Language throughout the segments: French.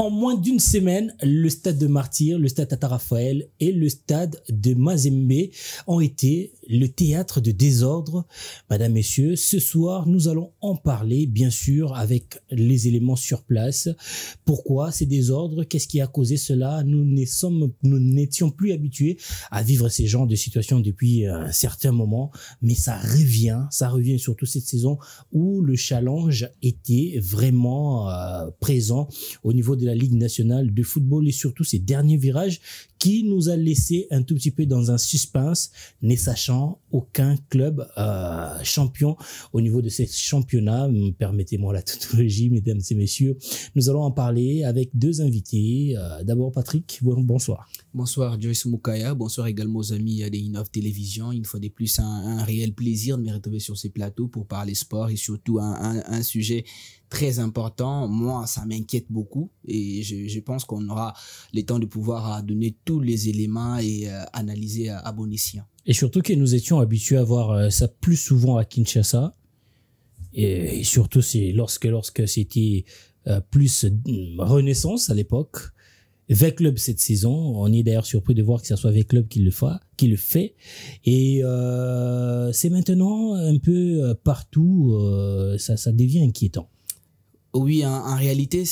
En moins d'une semaine, le stade de Martyrs, le stade Tata Raphaël et le stade de Mazembe ont été le théâtre de désordre. Mesdames, Messieurs, ce soir, nous allons en parler, bien sûr, avec les éléments sur place. Pourquoi ces désordres? Qu'est-ce qui a causé cela? Nous n'étions plus habitués à vivre ces genres de situations depuis un certain moment, mais ça revient surtout cette saison où le challenge était vraiment présent au niveau de la Ligue nationale de football et surtout ces derniers virages qui nous a laissé un tout petit peu dans un suspense, ne sachant aucun club champion au niveau de ces championnats. Permettez-moi la tautologie, mesdames et messieurs. Nous allons en parler avec deux invités. D'abord Patrick, bonsoir. Bonsoir Joyce Moukaya, bonsoir également aux amis de Innov Télévision. Une fois de plus, un réel plaisir de me retrouver sur ces plateaux pour parler sport et surtout un sujet très important. Moi, ça m'inquiète beaucoup et je pense qu'on aura le temps de pouvoir donner tous les éléments et analyser à bon escient. Et surtout que nous étions habitués à voir ça plus souvent à Kinshasa et surtout c'est lorsque c'était plus Renaissance à l'époque. V-Club cette saison, on est d'ailleurs surpris de voir que ce soit V-Club qui le fait. Et c'est maintenant un peu partout, ça devient inquiétant. Oui, en réalité,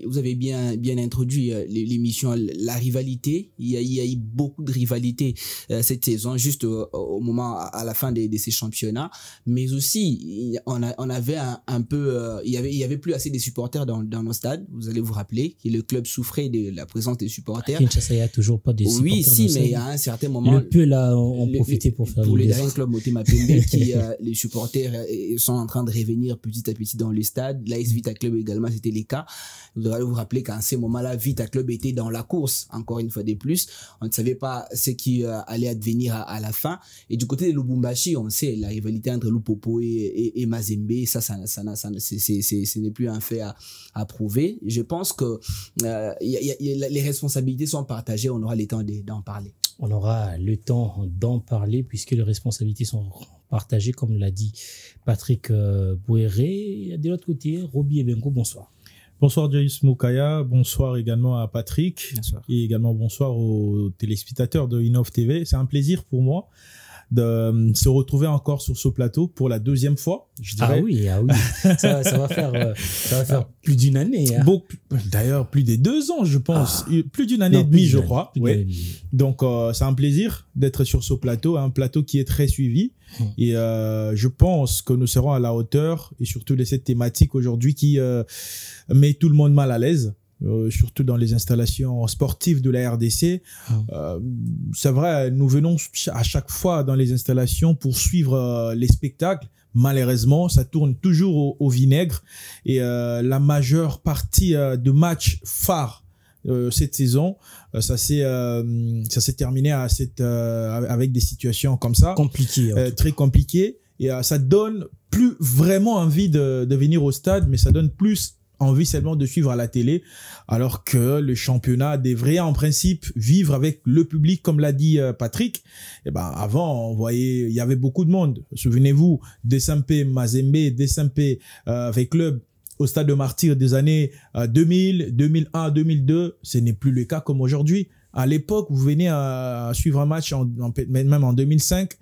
vous avez bien introduit l'émission, la rivalité. Il y a eu beaucoup de rivalité cette saison, juste au moment, à la fin de ces championnats. Mais aussi, on avait un peu, il y avait plus assez de supporters dans nos stades. Vous allez vous rappeler que le club souffrait de la présence des supporters. Kinshasa, il n'y a toujours pas de supporters. Oui, si, mais à un certain moment. Le peu là, on profitait pour faire. Pour les derniers clubs Motema Pembe, les supporters sont en train de revenir petit à petit dans les stades. L'AS Vita Club également, c'était les cas. Vous devez vous rappeler qu'à ce moment-là, Vita Club était dans la course, encore une fois de plus. On ne savait pas ce qui allait advenir à la fin. Et du côté de Lubumbashi, on sait la rivalité entre Lupopo et Mazembe, ce n'est plus un fait à prouver. Je pense que les responsabilités sont partagées, on aura le temps d'en parler. On aura le temps d'en parler puisque les responsabilités sont partagées, comme l'a dit Patrick Bouéré. De l'autre côté, Roby Ebengo, bonsoir. Bonsoir Joyce Moukaya, bonsoir également à Patrick. Bonsoir. Et également bonsoir aux téléspectateurs de Innov TV. C'est un plaisir pour moi de se retrouver encore sur ce plateau pour la deuxième fois, je dirais. Ah oui. ça va faire plus d'une année. Hein. D'ailleurs, plus de 2 ans, je pense. Plus d'une année et demie, je crois. Ouais. Donc, c'est un plaisir d'être sur ce plateau, un plateau qui est très suivi. Et je pense que nous serons à la hauteur et surtout de cette thématique aujourd'hui qui met tout le monde mal à l'aise. Surtout dans les installations sportives de la RDC. C'est vrai, nous venons à chaque fois dans les installations pour suivre les spectacles. Malheureusement, ça tourne toujours au vinaigre et la majeure partie de matchs phares cette saison, ça s'est terminé avec des situations comme ça. Compliquées. Très compliquées. Et ça donne plus vraiment envie de venir au stade, mais ça donne plus envie seulement de suivre à la télé, alors que le championnat devrait en principe vivre avec le public, comme l'a dit Patrick. Et avant, on voyait, il y avait beaucoup de monde. Souvenez-vous, DSMP, Mazembe, DSMP avec club au stade de Martyrs des années 2000, 2001, 2002. Ce n'est plus le cas comme aujourd'hui. À l'époque, vous venez à suivre un match, même en 2005,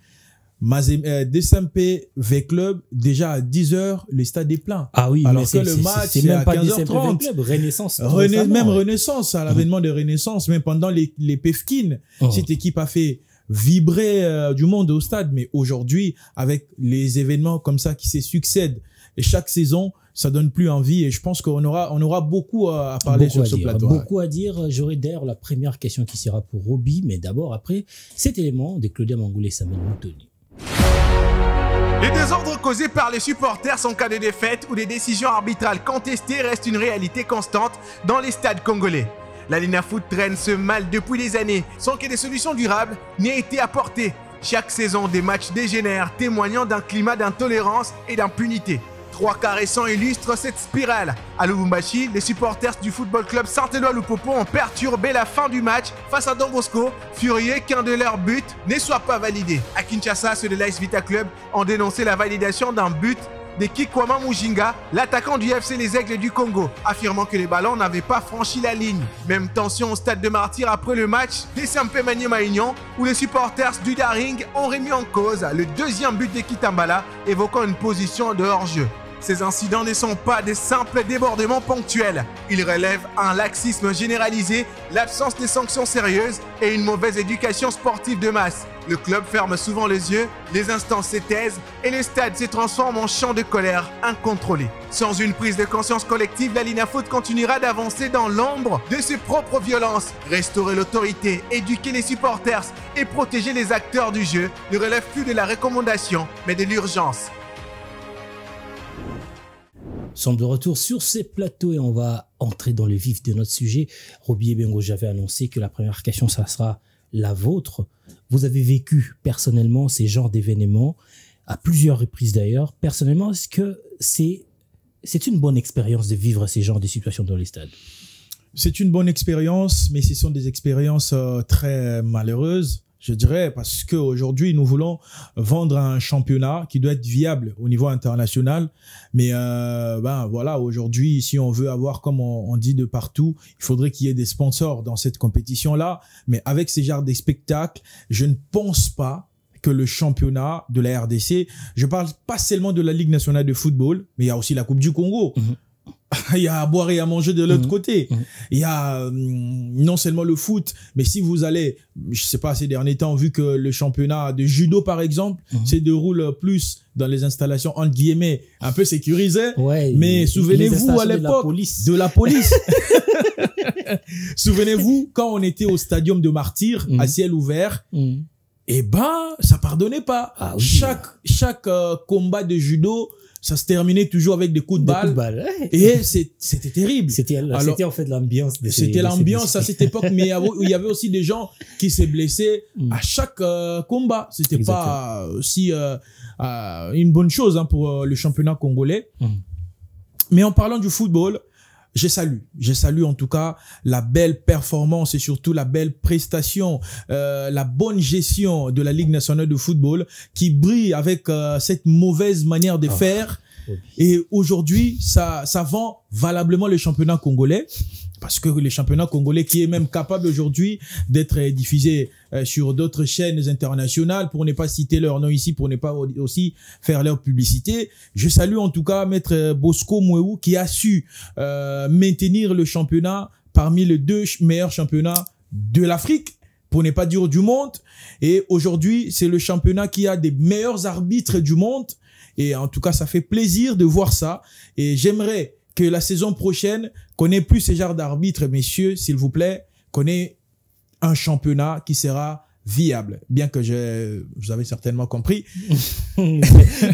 DSMP V-Club, déjà à 10h, le stade est plein. Ah oui, alors que le match, c'est à 15h30. Renaissance. Même Renaissance, à l'avènement de Renaissance, même pendant les Pefkin, cette équipe a fait vibrer du monde au stade. Mais aujourd'hui, avec les événements comme ça qui se succèdent, et chaque saison, ça donne plus envie. Et je pense qu'on aura beaucoup à parler sur ce plateau. Beaucoup à dire. J'aurai d'ailleurs la première question qui sera pour Roby, mais d'abord, après cet élément de Claudia Mangoulé et Samuel Moutoni. Les désordres causés par les supporters en cas de défaite ou des décisions arbitrales contestées restent une réalité constante dans les stades congolais. La Linafoot traîne ce mal depuis des années sans que des solutions durables n'aient été apportées. Chaque saison, des matchs dégénèrent, témoignant d'un climat d'intolérance et d'impunité. 3 cas récents illustrent cette spirale. À Lubumbashi, les supporters du football club Saint-Éloi Lupopo ont perturbé la fin du match face à Don Bosco, furieux qu'un de leurs buts ne soit pas validé. À Kinshasa, ceux de l'AS Vita Club ont dénoncé la validation d'un but de Kikwama Mujinga, l'attaquant du FC Les Aigles du Congo, affirmant que les ballons n'avaient pas franchi la ligne. Même tension au stade de Martyr après le match des Sampé Magny-Maïgnon, où les supporters du Daring ont remis en cause le deuxième but de Kitambala, évoquant une position de hors-jeu. Ces incidents ne sont pas des simples débordements ponctuels. Ils relèvent un laxisme généralisé, l'absence de sanctions sérieuses et une mauvaise éducation sportive de masse. Le club ferme souvent les yeux, les instances se taisent et le stade se transforme en champ de colère incontrôlé. Sans une prise de conscience collective, la Linafoot continuera d'avancer dans l'ombre de ses propres violences. Restaurer l'autorité, éduquer les supporters et protéger les acteurs du jeu ne relève plus de la recommandation, mais de l'urgence. Nous sommes de retour sur ces plateaux et on va entrer dans le vif de notre sujet. Roby Ebengo, j'avais annoncé que la première question, ça sera la vôtre. Vous avez vécu personnellement ces genres d'événements, à plusieurs reprises d'ailleurs. Personnellement, est-ce que c'est une bonne expérience de vivre ces genres de situations dans les stades? C'est une bonne expérience, mais ce sont des expériences très malheureuses. Je dirais, parce qu'aujourd'hui, nous voulons vendre un championnat qui doit être viable au niveau international. Mais voilà, aujourd'hui, si on veut avoir, comme on dit de partout, il faudrait qu'il y ait des sponsors dans cette compétition-là. Mais avec ces genres de spectacles, je ne pense pas que le championnat de la RDC, je parle pas seulement de la Ligue nationale de football, mais il y a aussi la Coupe du Congo. Il y a à boire et à manger de l'autre côté. Il y a non seulement le foot, mais si vous allez, je sais pas, ces derniers temps, vu que le championnat de judo, par exemple, se déroule plus dans les installations, entre guillemets, un peu sécurisées. Ouais, mais souvenez-vous à l'époque de la police. Souvenez-vous, quand on était au stadium de Martyr, à ciel ouvert, eh ben, ça pardonnait pas. Ah, oui. Chaque combat de judo, ça se terminait toujours avec des coups de balle. Et c'était terrible. C'était en fait l'ambiance. C'était l'ambiance à cette époque, mais il y avait aussi des gens qui s'est blessés à chaque combat. C'était pas aussi une bonne chose pour le championnat congolais. Mais en parlant du football, je salue en tout cas la belle performance et surtout la belle prestation, la bonne gestion de la Ligue nationale de football qui brille avec cette mauvaise manière de faire. Et aujourd'hui, ça vend valablement le championnat congolais. Parce que le championnat congolais qui est même capable aujourd'hui d'être diffusé sur d'autres chaînes internationales, pour ne pas citer leur nom ici, pour ne pas aussi faire leur publicité. Je salue en tout cas Maître Bosco Mouéou qui a su maintenir le championnat parmi les 2 meilleurs championnats de l'Afrique, pour ne pas dire du monde. Et aujourd'hui, c'est le championnat qui a des meilleurs arbitres du monde. Et en tout cas, ça fait plaisir de voir ça. Et j'aimerais que la saison prochaine, qu'on ait plus ces genres d'arbitres, messieurs, s'il vous plaît, qu'on ait un championnat qui sera viable. Bien que vous avez certainement compris.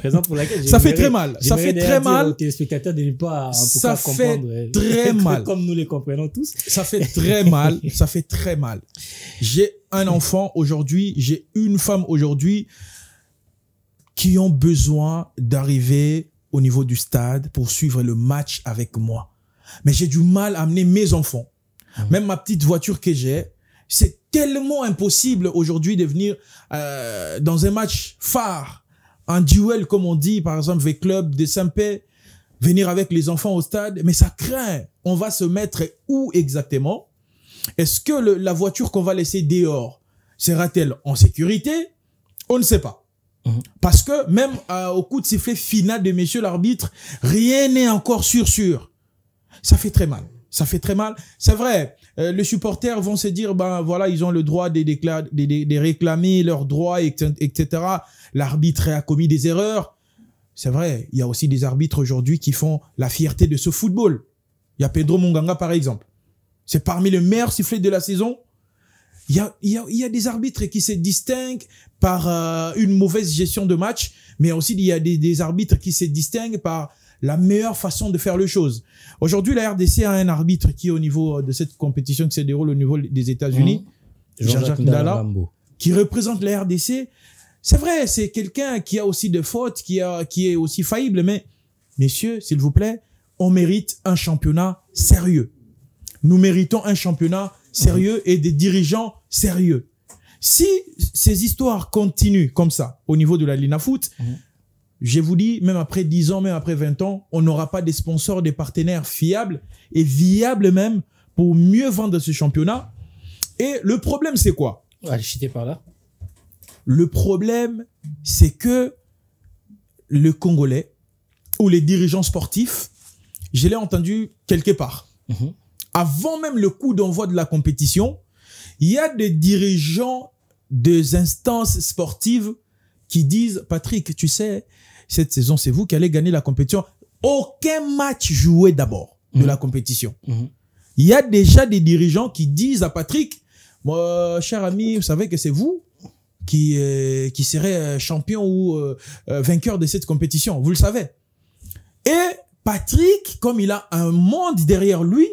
Raison pour laquelle ça fait très mal. Ça fait très mal. Aux téléspectateurs de ne pas, en tout cas, comprendre. Ça fait très mal. Comme nous les comprenons tous. Ça fait très mal. Ça fait très mal. J'ai un enfant aujourd'hui, j'ai une femme aujourd'hui qui ont besoin d'arriver au niveau du stade pour suivre le match avec moi. Mais j'ai du mal à amener mes enfants. Même ma petite voiture que j'ai, c'est tellement impossible aujourd'hui de venir dans un match phare, un duel comme on dit, par exemple, avec Club de Saint-Pé, venir avec les enfants au stade, mais ça craint. On va se mettre où exactement? Est-ce que la voiture qu'on va laisser dehors sera-t-elle en sécurité? On ne sait pas. Parce que même au coup de sifflet final de messieurs l'arbitre, rien n'est encore sûr. Ça fait très mal. Ça fait très mal. C'est vrai, les supporters vont se dire, ben voilà, ils ont le droit de réclamer leurs droits, etc. L'arbitre a commis des erreurs. C'est vrai, il y a aussi des arbitres aujourd'hui qui font la fierté de ce football. Il y a Pedro Munganga par exemple. C'est parmi les meilleurs sifflets de la saison. Il y a des arbitres qui se distinguent par une mauvaise gestion de match, mais aussi il y a des arbitres qui se distinguent par la meilleure façon de faire les choses. Aujourd'hui, la RDC a un arbitre qui, au niveau de cette compétition qui se déroule au niveau des États-Unis, Jean-Jacques Ndala, qui représente la RDC. C'est vrai, c'est quelqu'un qui a aussi des fautes, qui est aussi faillible, mais messieurs, s'il vous plaît, on mérite un championnat sérieux. Nous méritons un championnat sérieux et des dirigeants sérieux. Si ces histoires continuent comme ça au niveau de la Linafoot, je vous dis, même après 10 ans, même après 20 ans, on n'aura pas des sponsors, des partenaires fiables et viables même pour mieux vendre ce championnat. Et le problème, c'est quoi? Allez, chuter par là. Le problème, c'est que le Congolais ou les dirigeants sportifs, je l'ai entendu quelque part. Avant même le coup d'envoi de la compétition, il y a des dirigeants des instances sportives qui disent « Patrick, tu sais, cette saison, c'est vous qui allez gagner la compétition. » Aucun match joué d'abord de la compétition. Il y a déjà des dirigeants qui disent à Patrick « Moi, cher ami, vous savez que c'est vous qui serez champion ou vainqueur de cette compétition. Vous le savez. » Et Patrick, comme il a un monde derrière lui,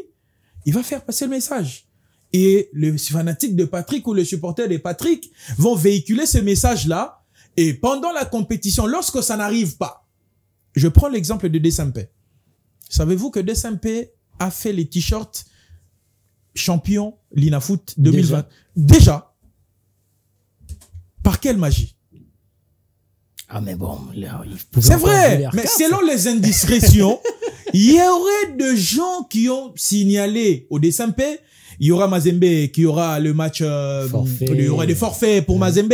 il va faire passer le message. Et les fanatiques de Patrick ou les supporters de Patrick vont véhiculer ce message-là. Et pendant la compétition, lorsque ça n'arrive pas, je prends l'exemple de Desampé. Savez-vous que Desampé a fait les t-shirts champion Linafoot 2020? Déjà. Par quelle magie? Ah mais bon, c'est vrai, mais selon les indiscrétions, il y aurait de gens qui ont signalé au Desampé, il y aura Mazembe qui aura le match, il y aura des forfaits pour Mazembe,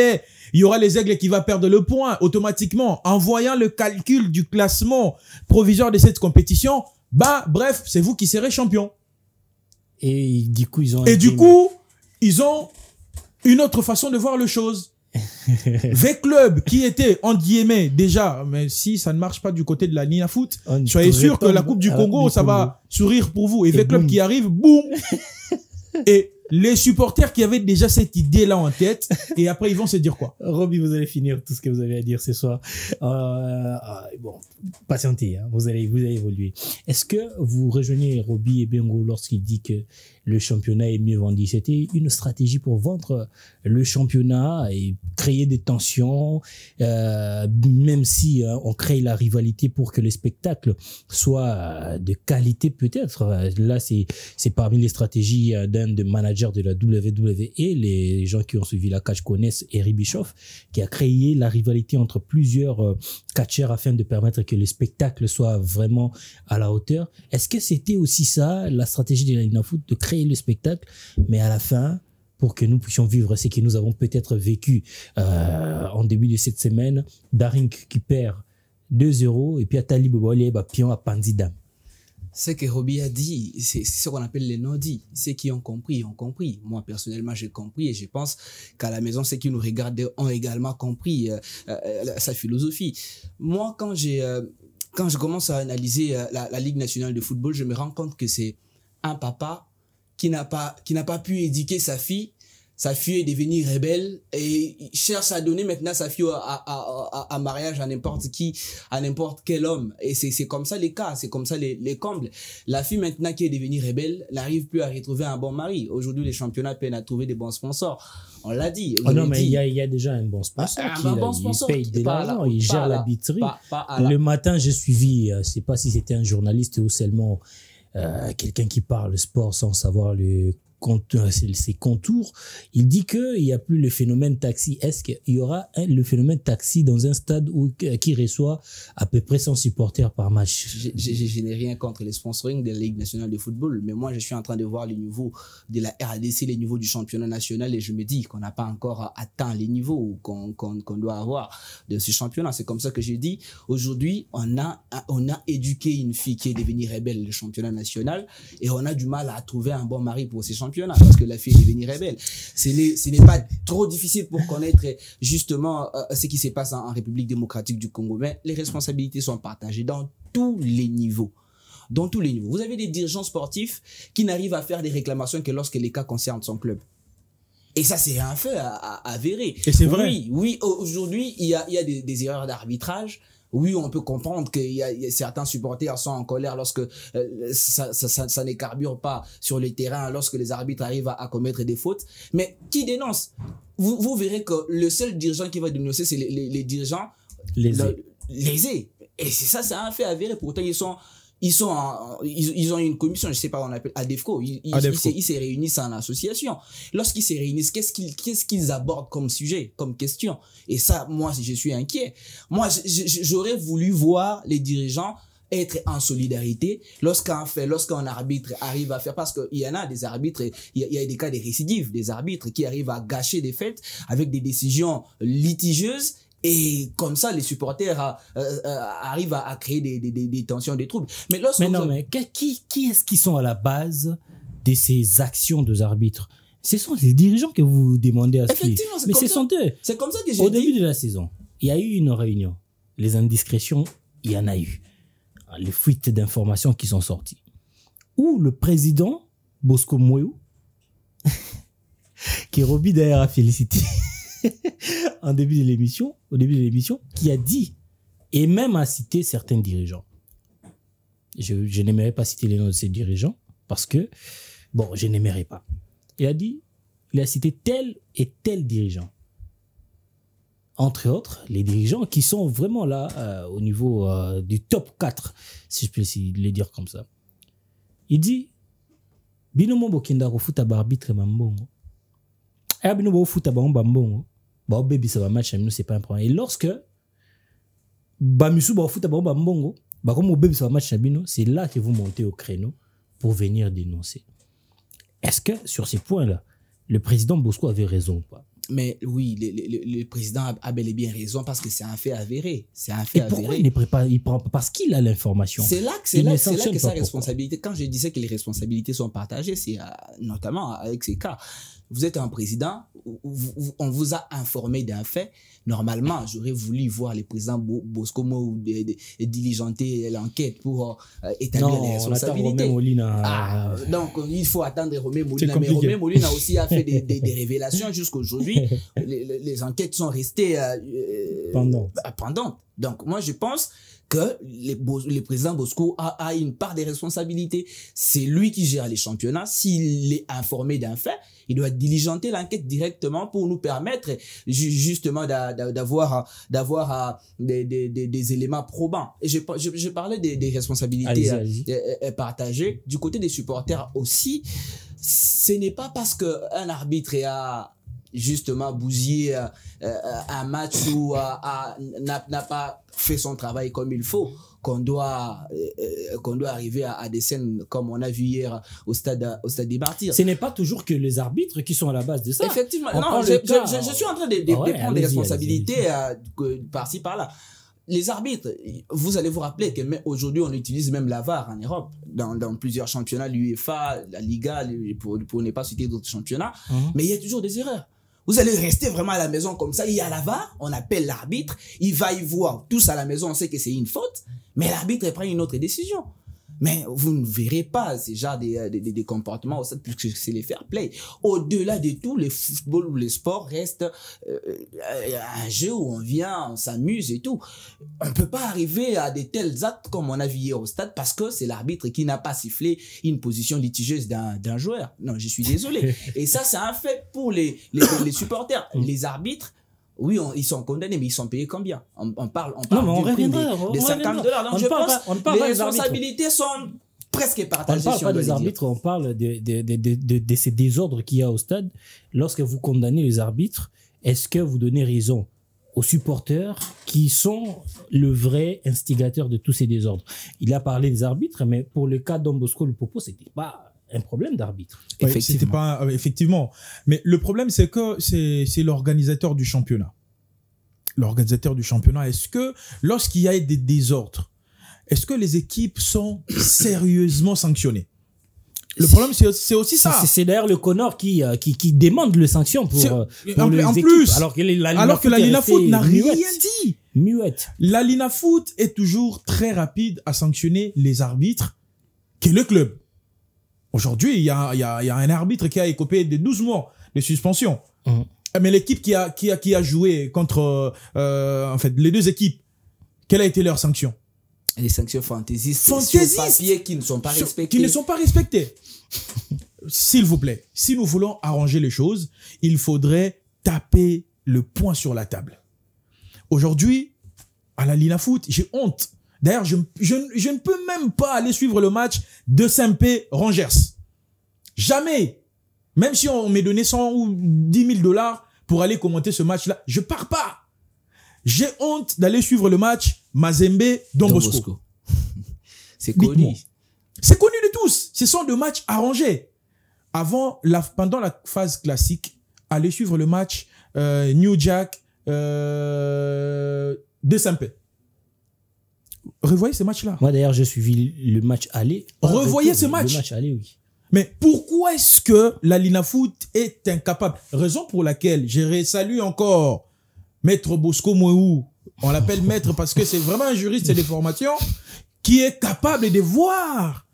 il y aura les Aigles qui va perdre le point automatiquement en voyant le calcul du classement provisoire de cette compétition. Bah bref, c'est vous qui serez champion. Et du coup ils ont une autre façon de voir les choses. Les clubs qui étaient en guillemets déjà, mais si ça ne marche pas du côté de la Linafoot, soyez sûr que la Coupe du Congo, ça va sourire pour vous. Et les clubs qui arrivent, boum. Et les supporters qui avaient déjà cette idée-là en tête, et après ils vont se dire quoi? Roby, vous allez finir tout ce que vous avez à dire ce soir. Bon, patientez, hein, vous allez évoluer. Est-ce que vous rejoignez Roby et Bengo lorsqu'il dit que le championnat est mieux vendu? C'était une stratégie pour vendre le championnat et créer des tensions, même si on crée la rivalité pour que le spectacle soit de qualité peut-être. Là, c'est parmi les stratégies d'un de manager de la WWE, les gens qui ont suivi la catch connaissent Eric Bischoff, qui a créé la rivalité entre plusieurs catcheurs afin de permettre que le spectacle soit vraiment à la hauteur. Est-ce que c'était aussi ça, la stratégie de la Linafoot, de créer le spectacle, mais à la fin, pour que nous puissions vivre ce que nous avons peut-être vécu en début de cette semaine, Darink qui perd 2-0 et puis Atali Bobolé pion à Panzidam. Ce que Roby a dit, c'est ce qu'on appelle les non-dits. Ceux qui ont compris, ont compris. Moi, personnellement, j'ai compris et je pense qu'à la maison, ceux qui nous regardent ont également compris sa philosophie. Moi, quand je commence à analyser la Ligue nationale de football, je me rends compte que c'est un papa qui n'a pas pu éduquer sa fille. Sa fille est devenue rebelle et il cherche à donner maintenant sa fille à mariage à n'importe qui, à n'importe quel homme. Et c'est comme ça les cas, c'est comme ça les combles. La fille maintenant qui est devenue rebelle n'arrive plus à retrouver un bon mari. Aujourd'hui, les championnats peinent à trouver des bons sponsors. On l'a dit. Oh non, mais il y a déjà un bon sponsor il paye de l'argent, il gère la billetterie. Le matin, j'ai suivi, je ne sais pas si c'était un journaliste ou seulement quelqu'un qui parle sport sans savoir ses contours. Il dit qu'il n'y a plus le phénomène taxi. Est-ce qu'il y aura le phénomène taxi dans un stade qui reçoit à peu près 100 supporters par match? Je n'ai rien contre les sponsoring de la Ligue nationale de football, mais moi je suis en train de voir les niveaux de la RDC, les niveaux du championnat national, et je me dis qu'on n'a pas encore atteint les niveaux qu'on doit avoir de ce championnat. C'est comme ça que j'ai dit, aujourd'hui on a éduqué une fille qui est devenue rebelle le championnat national, et on a du mal à trouver un bon mari pour ces championnats parce que la fille est devenue rebelle. Ce n'est pas trop difficile pour connaître justement ce qui se passe en République démocratique du Congo, mais les responsabilités sont partagées dans tous les niveaux. Dans tous les niveaux. Vous avez des dirigeants sportifs qui n'arrivent à faire des réclamations que lorsque les cas concernent son club. Et ça, c'est un fait avéré. Et c'est vrai. Oui, aujourd'hui, il y a des erreurs d'arbitrage. Oui, on peut comprendre qu'il y a certains supporters sont en colère lorsque ça ne carbure pas sur le terrain, lorsque les arbitres arrivent à commettre des fautes. Mais qui dénonce? Vous verrez que le seul dirigeant qui va dénoncer, c'est les dirigeants lésés. Et c'est ça, c'est un fait avéré. Pourtant, ils ont une commission, je sais pas, on appelle ADEFCO. Ils se réunissent en association. Lorsqu'ils se réunissent, qu'est-ce qu'ils abordent comme sujet, comme question? Et ça, moi, je suis inquiet. Moi, j'aurais voulu voir les dirigeants être en solidarité lorsqu'un arbitre arrive à faire, parce qu'il y en a des arbitres, il y a des cas de récidives, des arbitres qui arrivent à gâcher des fêtes avec des décisions litigieuses, et comme ça les supporters arrivent à créer des tensions, des troubles. Mais qui est-ce qui sont à la base de ces actions des arbitres? Ce sont les dirigeants que vous demandez à ce qui... Mais ce sont eux. C'est comme ça que j'ai dit. Au début de la saison, il y a eu une réunion. Les indiscrétions, il y en a eu. Les fuites d'informations qui sont sorties. Où le président Bosco Moyou, qui Roby d'ailleurs a félicité au début de l'émission, qui a dit, et même a cité certains dirigeants. Je n'aimerais pas citer les noms de ces dirigeants, parce que, bon, je n'aimerais pas. Il a cité tel et tel dirigeant. Entre autres, les dirigeants qui sont vraiment là au niveau du top 4, si je peux le dire comme ça. Il dit, Binomo Bokinda Rofuta Barbitre Mambongo. Et Binomo Futa Bambongo. Bah, baby, ça va match, c'est pas un problème. Et lorsque Bamisu Bafuta Bambongo, bah, comme baby, ça va match, c'est là que vous montez au créneau pour venir dénoncer. Est-ce que sur ces points-là, le président Bosco avait raison ou pas? Mais oui, le président a bel et bien raison, parce que c'est un fait avéré. C'est un fait avéré. Pourquoi il prend pas? Parce qu'il a l'information. C'est là que sa responsabilité. Quand je disais que les responsabilités sont partagées, c'est notamment avec ces cas. Vous êtes un président, on vous a informé d'un fait. Normalement, j'aurais voulu voir les présidents Bosco diligenter l'enquête pour établir les responsabilités. Donc, il faut attendre Romé Molina. Mais Romé Molina aussi a fait des révélations jusqu'à aujourd'hui. Les enquêtes sont restées pendantes. Donc, moi, je pense que le président Bosco a une part des responsabilités. C'est lui qui gère les championnats. S'il est informé d'un fait, il doit diligenter l'enquête directement pour nous permettre justement d'avoir des éléments probants. Et je parlais des responsabilités partagées. Du côté des supporters aussi, ce n'est pas parce qu'un arbitre a justement bousillé un match ou n'a pas fait son travail comme il faut qu'on doit arriver à des scènes comme on a vu hier au stade des Martyrs. Ce n'est pas toujours que les arbitres qui sont à la base de ça. Effectivement, non, je suis en train de prendre des responsabilités par-ci par-là. Les arbitres, vous allez vous rappeler que aujourd'hui on utilise même la VAR en Europe dans plusieurs championnats, l'UEFA, la Liga, pour ne pas citer d'autres championnats, mais il y a toujours des erreurs. Vous allez rester vraiment à la maison comme ça, il y a la VAR, on appelle l'arbitre, il va y voir, tous à la maison, on sait que c'est une faute, mais l'arbitre prend une autre décision. Mais vous ne verrez pas ce genre de comportements au stade, puisque c'est les fair play. Au-delà de tout, le football ou le sport reste un jeu où on vient, on s'amuse et tout. On ne peut pas arriver à de tels actes comme on a vu hier au stade, parce que c'est l'arbitre qui n'a pas sifflé une position litigieuse d'un joueur. Non, je suis désolé. Et ça, c'est un fait pour les supporters. Les arbitres, oui, ils sont condamnés, mais ils sont payés combien? On parle des $50. Donc je pense que les responsabilités sont presque partagées. On ne parle pas des arbitres, on parle de ces désordres qu'il y a au stade. Lorsque vous condamnez les arbitres, est-ce que vous donnez raison aux supporters qui sont le vrai instigateur de tous ces désordres? Il a parlé des arbitres, mais pour le cas d'Dom Bosco Lupopo, c'était pas un problème d'arbitre. Ouais, c'était pas, effectivement. Mais le problème, c'est que c'est l'organisateur du championnat. L'organisateur du championnat, est-ce que lorsqu'il y a des désordres, est-ce que les équipes sont sérieusement sanctionnées? Le problème, c'est aussi ça. C'est d'ailleurs le Connor qui demande le sanction pour les en équipes, plus, alors que la Linafoot n'a rien dit. Muette. La Linafoot est toujours très rapide à sanctionner les arbitres qu'est le club. Aujourd'hui, il y a un arbitre qui a écopé de 12 mois de suspension. Mais l'équipe qui a joué contre en fait les deux équipes, quelle a été leur sanction? Les sanctions fantaisistes sur papier qui ne sont pas respectées. S'il vous plaît, si nous voulons arranger les choses, il faudrait taper le poing sur la table. Aujourd'hui, à la Linafoot, j'ai honte. D'ailleurs, je ne peux même pas aller suivre le match de SMP Rangers. Jamais. Même si on m'ait donné 100 ou 10 000 $ pour aller commenter ce match-là, je pars pas. J'ai honte d'aller suivre le match Mazembe Don Bosco. C'est connu. C'est connu de tous. Ce sont des matchs arrangés. Pendant la phase classique, aller suivre le match New Jack de SMP. Revoyez ce match-là. Moi, d'ailleurs, j'ai suivi le match aller. Revoyez ce match. Le match aller, oui. Mais pourquoi est-ce que la Linafoot est incapable? Raison pour laquelle je salue encore Maître Bosco Mouéou. On l'appelle maître parce que c'est vraiment un juriste des formations qui est capable de voir.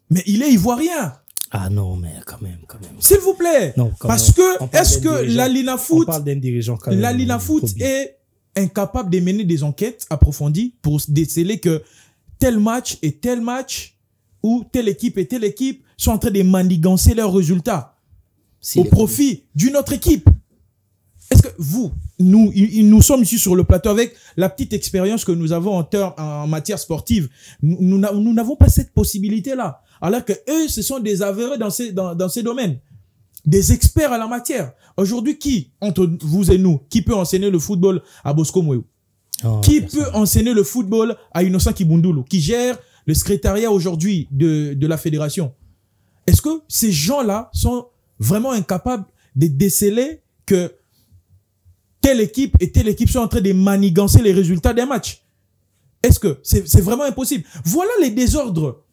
Mais il est ivoirien. Ah non, mais quand même. S'il vous plaît. Non, parce que, est-ce que la Linafoot, on parle d'un dirigeant quand même. La Linafoot est incapable de mener des enquêtes approfondies pour déceler que tel match et tel match ou telle équipe et telle équipe sont en train de manigancer leurs résultats au profit d'une autre équipe. Est-ce que nous sommes ici sur le plateau avec la petite expérience que nous avons en matière sportive. Nous n'avons pas cette possibilité-là. Alors que eux, ce sont des avérés dans ces domaines. Des experts à la matière. Aujourd'hui, qui, entre vous et nous, qui peut enseigner le football à Bosco Mouéou? Qui peut enseigner le football à Innocent Kibundulu, qui gère le secrétariat aujourd'hui de la fédération? Est-ce que ces gens-là sont vraiment incapables de déceler que telle équipe et telle équipe sont en train de manigancer les résultats d'un match? Est-ce que c'est vraiment impossible? Voilà les désordres.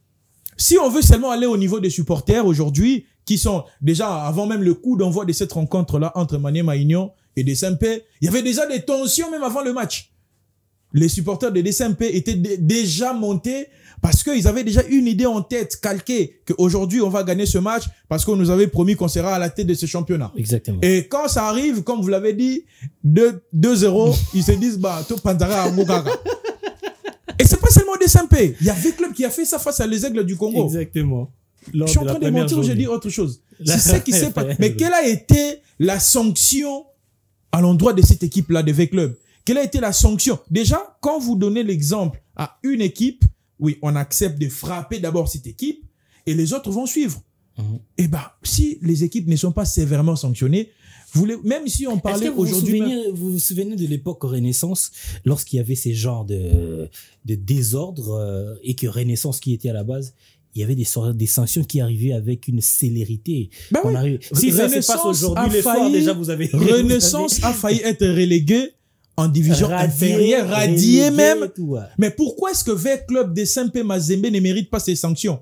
Si on veut seulement aller au niveau des supporters aujourd'hui, qui sont déjà, avant même le coup d'envoi de cette rencontre-là entre Maniema Union et SMP, il y avait déjà des tensions même avant le match. Les supporters de SMP étaient déjà montés parce qu'ils avaient déjà une idée en tête, calquée, qu'aujourd'hui on va gagner ce match parce qu'on nous avait promis qu'on sera à la tête de ce championnat. Exactement. Et quand ça arrive, comme vous l'avez dit, 2-0, ils se disent, tout Pantara à Mugaga. Et c'est pas seulement des SMP. Il y a V-Club qui a fait ça face à les Aigles du Congo. Exactement. Je suis en train de mentir ou j'ai dit autre chose? C'est ce qui s'est passé. Mais quelle a été la sanction à l'endroit de cette équipe-là de V-Club? Quelle a été la sanction? Déjà, quand vous donnez l'exemple à une équipe, oui, on accepte de frapper d'abord cette équipe et les autres vont suivre. Et si les équipes ne sont pas sévèrement sanctionnées, même si on parlait aujourd'hui... Vous vous souvenez de l'époque Renaissance, lorsqu'il y avait ces genres de désordre et que Renaissance qui était à la base, il y avait des sanctions qui arrivaient avec une célérité. Si ça se passe aujourd'hui, les soirs, déjà vous avez... Renaissance a failli être relégué en division inférieure, radié même. Mais pourquoi est-ce que V-Club de SMP Mazembe ne mérite pas ces sanctions?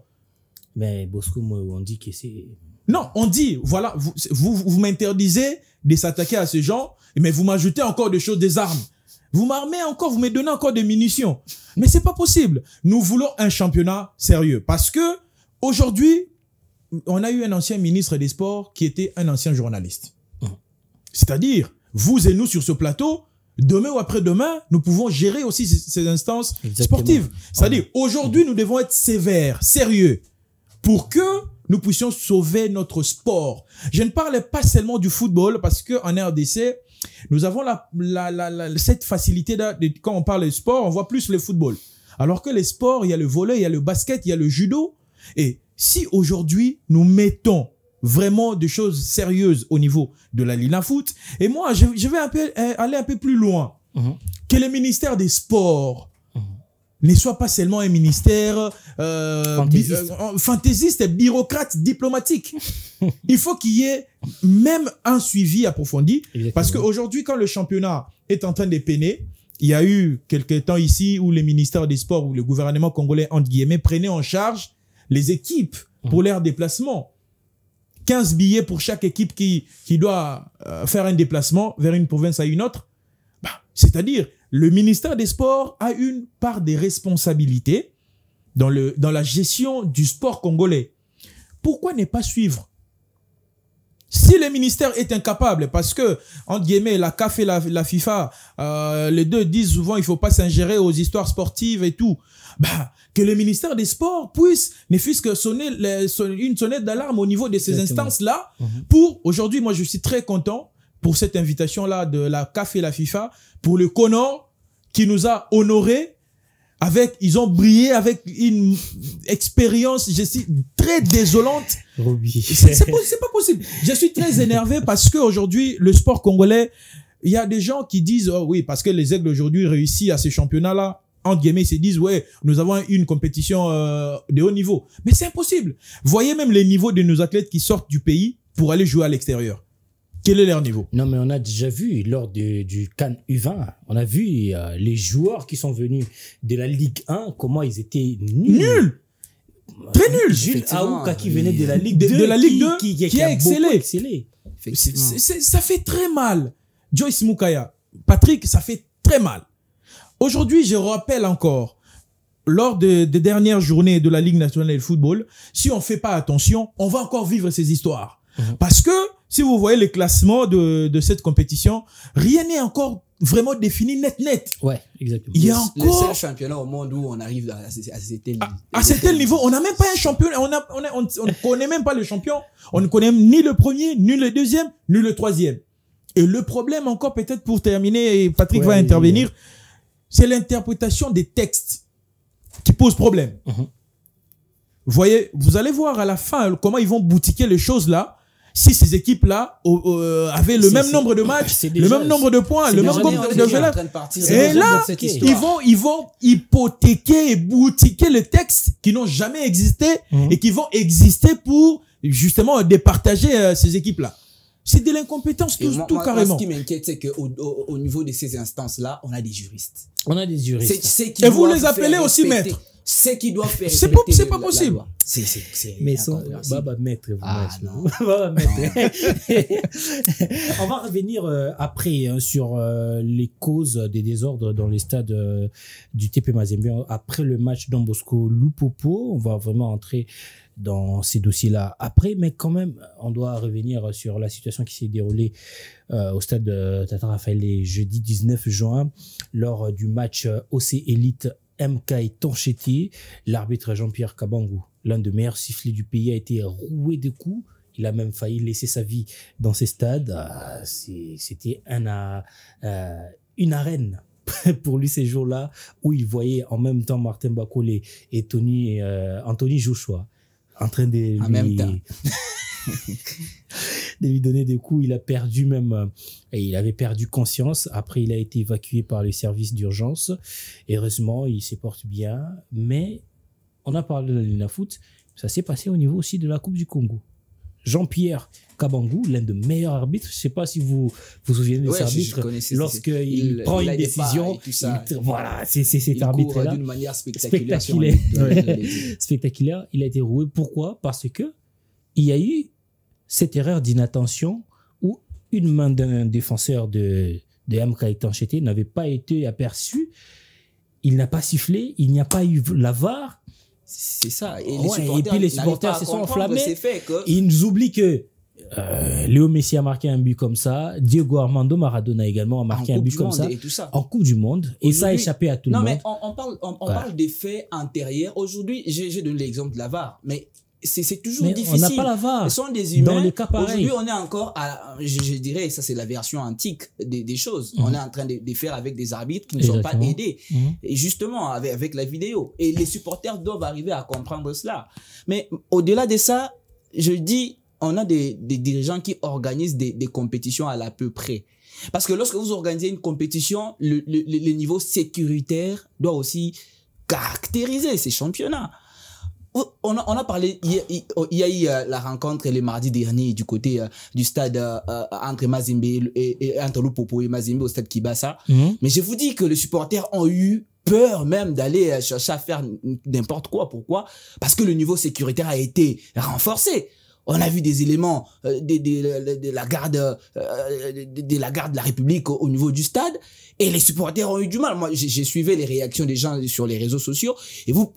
Mais Bosco, on dit que c'est... Non, on dit, voilà, vous m'interdisez de s'attaquer à ces gens, mais vous m'ajoutez encore des choses, des armes. Vous m'armez encore, vous me donnez encore des munitions. Mais c'est pas possible. Nous voulons un championnat sérieux. Parce que, aujourd'hui, on a eu un ancien ministre des Sports qui était un ancien journaliste. C'est-à-dire, vous et nous sur ce plateau, demain ou après-demain, nous pouvons gérer aussi ces instances sportives. C'est-à-dire, aujourd'hui, nous devons être sévères, sérieux, pour que nous puissions sauver notre sport. Je ne parle pas seulement du football, parce qu'en RDC, nous avons cette facilité quand on parle de sport, on voit plus le football. Alors que les sports, il y a le volley, il y a le basket, il y a le judo. Et si aujourd'hui, nous mettons vraiment des choses sérieuses au niveau de la Linafoot, et moi, je vais aller un peu plus loin, que le ministère des Sports ne soit pas seulement un ministère fantaisiste et bureaucrate diplomatique. Il faut qu'il y ait même un suivi approfondi. Exactement. Parce qu'aujourd'hui, quand le championnat est en train de peiner, il y a eu quelques temps ici où les ministères des Sports ou le gouvernement congolais, entre guillemets, prenaient en charge les équipes pour leur déplacement. 15 billets pour chaque équipe qui doit faire un déplacement vers une province à une autre. C'est-à-dire, le ministère des Sports a une part des responsabilités dans la gestion du sport congolais. Pourquoi ne pas suivre? Si le ministère est incapable, parce que, entre guillemets, la CAF et la FIFA, les deux disent souvent il faut pas s'ingérer aux histoires sportives et tout, que le ministère des Sports puisse, ne fût-ce que sonner une sonnette d'alarme au niveau de ces instances-là, pour, aujourd'hui, moi je suis très content pour cette invitation-là de la CAF et la FIFA, pour le CONOR qui nous a honorés ils ont brillé avec une expérience, je suis très désolante. C'est pas possible. Je suis très énervé parce que aujourd'hui, le sport congolais, il y a des gens qui disent, oh oui, parce que les Aigles aujourd'hui réussissent à ces championnats-là, entre guillemets, ils se disent, ouais, nous avons une compétition de haut niveau. Mais c'est impossible. Voyez même les niveaux de nos athlètes qui sortent du pays pour aller jouer à l'extérieur. Quel est leur niveau? Non, mais on a déjà vu lors du CAN U20, on a vu les joueurs qui sont venus de la Ligue 1, comment ils étaient nuls. Très nuls. Jules Aouka qui venait de la Ligue 2, de la Ligue 2 qui a excellé. Ça fait très mal. Joyce Mukaya, Patrick, ça fait très mal. Aujourd'hui, je rappelle encore, lors des dernières journées de la Ligue nationale de football, si on fait pas attention, on va encore vivre ces histoires. Parce que, si vous voyez les classements de cette compétition, rien n'est encore vraiment défini net. Ouais, exactement. Il y a encore... Le seul championnat au monde où on arrive à cet tel niveau, on n'a même pas un championnat, on ne connaît même pas le champion, on ne connaît ni le premier, ni le deuxième, ni le troisième. Et le problème encore, peut-être pour terminer, et Patrick va intervenir, c'est l'interprétation des textes qui pose problème. Voyez, vous allez voir à la fin comment ils vont boutiquer les choses là. Si ces équipes-là avaient le même nombre de matchs, le même nombre de points, le même nombre de joueurs, et là, ils vont hypothéquer et boutiquer les textes qui n'ont jamais existé et qui vont exister pour justement départager ces équipes-là. C'est de l'incompétence tout carrément. Ce qui m'inquiète, c'est qu'au niveau de ces instances-là, on a des juristes. On a des juristes. Et vous les appelez aussi maîtres. C'est qui doivent faire. C'est pas possible. Mais son Baba maître. Baba maître. On va revenir après sur les causes des désordres dans les stades du TP Mazembe après le match Don Bosco Lupopo. On va vraiment entrer dans ces dossiers-là après, mais quand même, on doit revenir sur la situation qui s'est déroulée au stade de Tata Raphaël jeudi 19 juin lors du match OC Elite MK Toncheti. L'arbitre Jean-Pierre Kabangou, l'un des meilleurs sifflets du pays, a été roué de coups. Il a même failli laisser sa vie dans ces stades. C'était une arène pour lui ces jours-là où il voyait en même temps Martin Bakole et Anthony Joshua en train de lui donner des coups. Il a perdu même, il avait perdu conscience. Après, il a été évacué par les services d'urgence. Heureusement, il se porte bien. Mais on a parlé de la Linafoot. Ça s'est passé au niveau aussi de la Coupe du Congo. Jean-Pierre Kabangou, l'un des meilleurs arbitres. Je ne sais pas si vous vous souvenez de cet arbitre. Lorsqu'il prend une décision, voilà, c'est cet arbitre-là. D'une manière spectaculaire. Spectaculaire. Il a été roué. Pourquoi? Parce que il y a eu cette erreur d'inattention où une main d'un défenseur de MK Toncheti n'avait pas été aperçue. Il n'a pas sifflé. Il n'y a pas eu la VAR. C'est ça. Et puis les supporters se sont enflammés. Ils nous oublient que Léo Messi a marqué un but comme ça. Diego Armando Maradona également a marqué un but comme ça. En Coupe du Monde. Et ça a échappé à tout le monde. Non, mais on parle des faits antérieurs. Aujourd'hui, j'ai donné l'exemple de la VAR. Mais c'est toujours difficile. On n'a pas la VAR. Ce sont des humains. Dans les cas pareils. Aujourd'hui, on est encore je dirais, ça c'est la version antique des choses. On est en train de faire avec des arbitres qui ne sont pas aidés. Et justement, avec la vidéo. Et les supporters doivent arriver à comprendre cela. Mais au-delà de ça, je dis, on a des dirigeants qui organisent des compétitions à peu près. Parce que lorsque vous organisez une compétition, le niveau sécuritaire doit aussi caractériser ces championnats. On a parlé, il y a eu la rencontre le mardi dernier du côté du stade entre Mazembe et entre Lupopo et Mazembe au stade Kibasa. Mais je vous dis que les supporters ont eu peur même d'aller chercher à faire n'importe quoi. Pourquoi? Parce que le niveau sécuritaire a été renforcé. On a vu des éléments de la garde de la République au niveau du stade et les supporters ont eu du mal. Moi, j'ai suivi les réactions des gens sur les réseaux sociaux et vous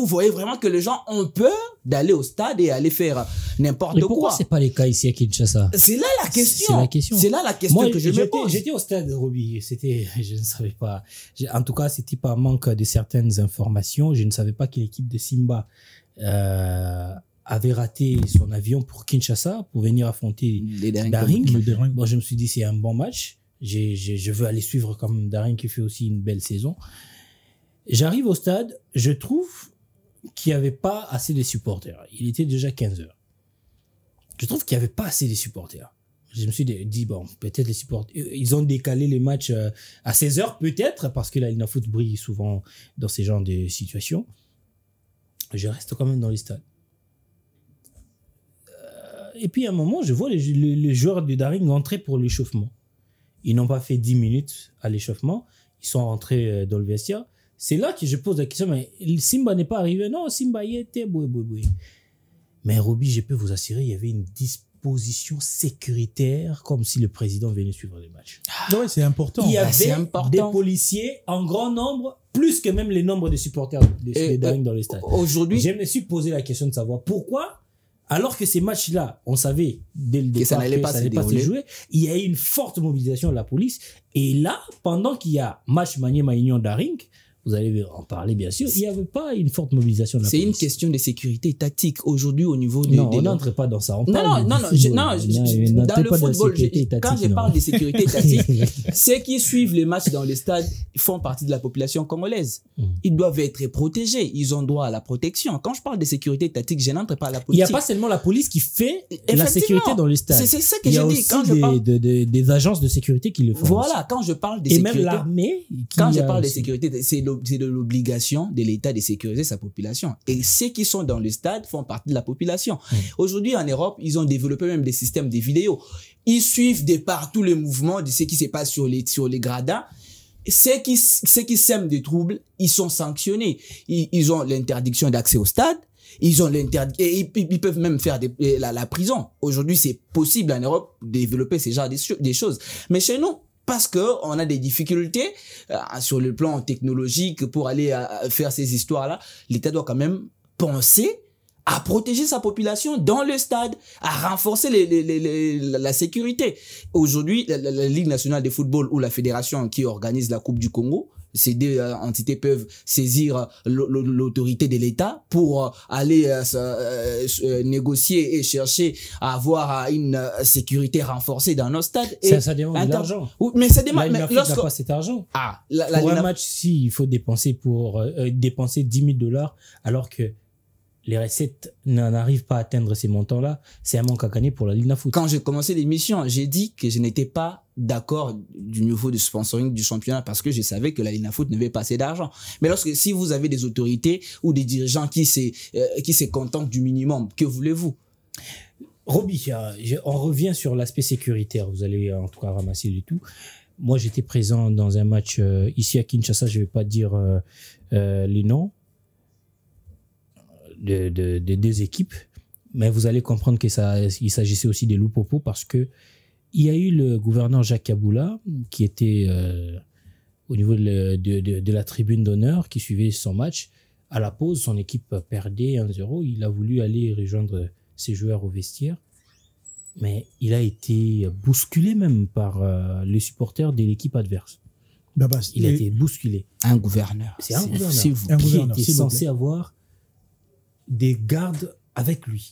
voyez vraiment que les gens ont peur d'aller au stade et aller faire n'importe quoi. Pourquoi c'est pas les cas ici à Kinshasa? C'est là la question. C'est là la question que je me pose. J'étais au stade, Roby. Je ne savais pas. En tout cas, c'était par manque de certaines informations. Je ne savais pas que l'équipe de Simba avait raté son avion pour Kinshasa pour venir affronter Daring. Bon, je me suis dit c'est un bon match. Je veux aller suivre comme Daring qui fait aussi une belle saison. J'arrive au stade, je trouve qu'il n'y avait pas assez de supporters. Il était déjà 15 heures. Je trouve qu'il n'y avait pas assez de supporters. Je me suis dit, bon, peut-être les supporters, ils ont décalé les matchs à 16 heures, peut-être, parce que la Ligue foot brille souvent dans ces genres de situations. Je reste quand même dans les stades. Et puis, à un moment, je vois les joueurs de Daring entrer pour l'échauffement. Ils n'ont pas fait 10 minutes à l'échauffement. Ils sont rentrés dans le vestiaire. C'est là que je pose la question, mais Simba n'est pas arrivé. Non, Simba y était. Mais Roby, je peux vous assurer, il y avait une disposition sécuritaire comme si le président venait suivre les matchs. Oui, c'est important. Il y avait des policiers en grand nombre, plus que même les nombres de supporters de Daring dans les stades. Aujourd'hui, je me suis posé la question de savoir pourquoi, alors que ces matchs-là, on savait dès le départ que ça n'allait pas se jouer, il y a eu une forte mobilisation de la police. Et là, pendant qu'il y a match Maniema-Union Daring, vous allez en parler bien sûr, il n'y avait pas une forte mobilisation de la police. C'est une question de sécurité tactique aujourd'hui au niveau de... Non, on n'entre pas dans ça. Non, dans le football, quand je parle de sécurité tactique, ceux qui suivent les matchs dans les stades font partie de la population congolaise. Ils doivent être protégés. Ils ont droit à la protection. Quand je parle de sécurité tactique, je n'entre pas à la politique. Il n'y a pas seulement la police qui fait la sécurité dans les stades. C'est ça que je dis. Il y a aussi des agences de sécurité qui le font. Voilà, quand je parle de sécurité... Et même l'armée... Quand je parle de sécurité, c'est de l'obligation de l'État de sécuriser sa population. Et ceux qui sont dans le stade font partie de la population. Aujourd'hui, en Europe, ils ont développé même des systèmes de vidéos. Ils suivent de partout le mouvement de ce qui se passe sur les gradins. Ceux qui sèment des troubles, ils sont sanctionnés. Ils ont l'interdiction d'accès au stade. Ils ont et ils peuvent même faire la prison. Aujourd'hui, c'est possible en Europe de développer ce genre de choses. Mais chez nous, parce que on a des difficultés sur le plan technologique pour aller faire ces histoires-là, l'État doit quand même penser à protéger sa population dans le stade, à renforcer la sécurité. Aujourd'hui, la Ligue nationale de football ou la fédération qui organise la Coupe du Congo, ces deux entités peuvent saisir l'autorité de l'État pour aller négocier et chercher à avoir une sécurité renforcée dans nos stades. Ça demande de l'argent. Mais ça demande. Mais lorsque n'a pas cet argent. Pour un match, si il faut dépenser dépenser 10 000 $ alors que les recettes n'arrivent pas à atteindre ces montants-là, c'est un manque à gagner pour la Ligue foot. Quand j'ai commencé l'émission, j'ai dit que je n'étais pas d'accord du niveau de sponsoring du championnat parce que je savais que la Ligue foot n'avait pas assez d'argent. Mais si vous avez des autorités ou des dirigeants qui se contentent du minimum, que voulez-vous? Roby, on revient sur l'aspect sécuritaire. Vous allez en tout cas ramasser le tout. Moi, j'étais présent dans un match ici à Kinshasa. Je ne vais pas dire les noms de deux équipes, mais vous allez comprendre qu'il s'agissait aussi des Lupopo parce que il y a eu le gouverneur Jacques Kaboula qui était au niveau de la tribune d'honneur qui suivait son match. À la pause, son équipe perdait 1-0. Il a voulu aller rejoindre ses joueurs au vestiaire, mais il a été bousculé même par les supporters de l'équipe adverse. Il a été bousculé. Un gouverneur. C'est un gouverneur qui était censé avoir des gardes avec lui.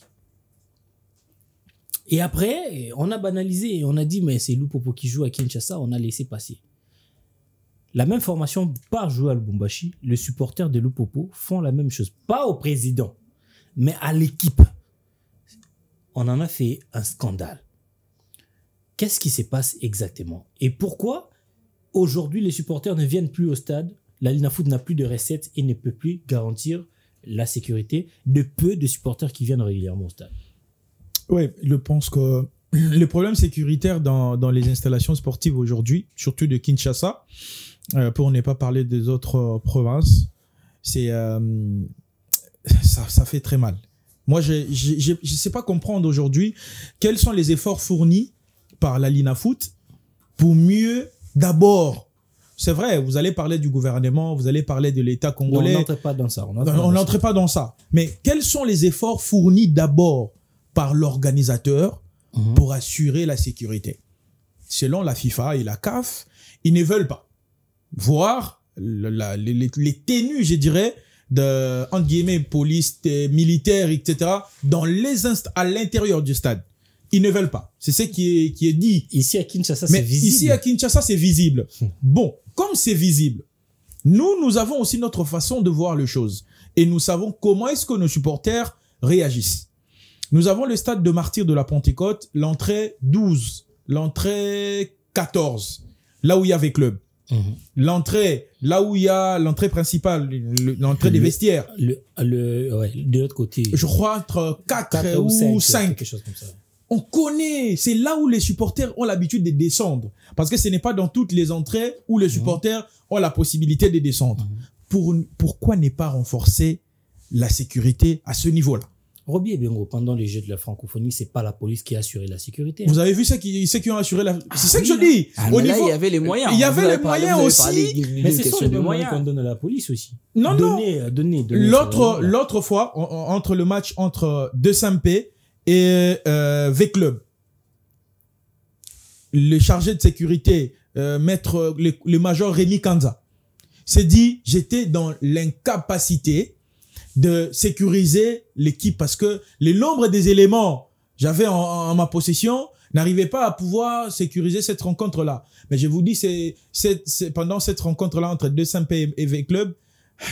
Et après, on a banalisé, on a dit, mais c'est Lupopo qui joue à Kinshasa, on a laissé passer. La même formation par jouer à Lubumbashi, les supporters de Lupopo font la même chose. Pas au président, mais à l'équipe. On en a fait un scandale. Qu'est-ce qui se passe exactement? Et pourquoi aujourd'hui les supporters ne viennent plus au stade? La Ligue foot n'a plus de recettes et ne peut plus garantir la sécurité de peu de supporters qui viennent régulièrement au stade. Oui, je pense que le problème sécuritaire dans les installations sportives aujourd'hui, surtout de Kinshasa, pour ne pas parler des autres provinces, c'est ça fait très mal. Moi, je sais pas comprendre aujourd'hui quels sont les efforts fournis par la Ligue foot pour mieux d'abord. C'est vrai, vous allez parler du gouvernement, vous allez parler de l'État congolais. Non, on n'entre pas dans ça. On n'entre pas dans ça. Mais quels sont les efforts fournis d'abord par l'organisateur pour assurer la sécurité? Selon la FIFA et la CAF, ils ne veulent pas voir les tenues, je dirais, de, entre guillemets, police, militaires, etc., à l'intérieur du stade. Ils ne veulent pas. C'est ce qui est dit. Ici à Kinshasa, c'est visible. Ici à Kinshasa, c'est visible. Bon, comme c'est visible, Nous avons aussi notre façon de voir les choses. Et nous savons comment est-ce que nos supporters réagissent. Nous avons le stade de Martyrs de la Pentecôte, l'entrée 12, l'entrée 14, là où il y avait club. L'entrée, là où il y a l'entrée principale, l'entrée des vestiaires. Ouais, de l'autre côté. Je crois entre 4 ou 5. Quelque chose comme ça. On connaît, c'est là où les supporters ont l'habitude de descendre. Parce que ce n'est pas dans toutes les entrées où les supporters ont la possibilité de descendre. Pourquoi ne pas renforcer la sécurité à ce niveau-là? Roby et Bengo, pendant les Jeux de la francophonie, c'est pas la police qui a assuré la sécurité. Vous avez vu ceux qui ont assuré la... C'est ça que je dis. Au niveau, il y avait les moyens. Il y avait les moyens aussi. Mais c'est ça les moyens qu'on donne à la police aussi. Non, donner. L'autre fois, entre le match entre De Saint-Pé et V-Club, le chargé de sécurité, maître, le major Rémi Kanza, s'est dit, j'étais dans l'incapacité de sécuriser l'équipe parce que le nombre des éléments j'avais en ma possession n'arrivait pas à pouvoir sécuriser cette rencontre-là. Mais je vous dis, c'est pendant cette rencontre-là entre De Saint-Pé et V-Club,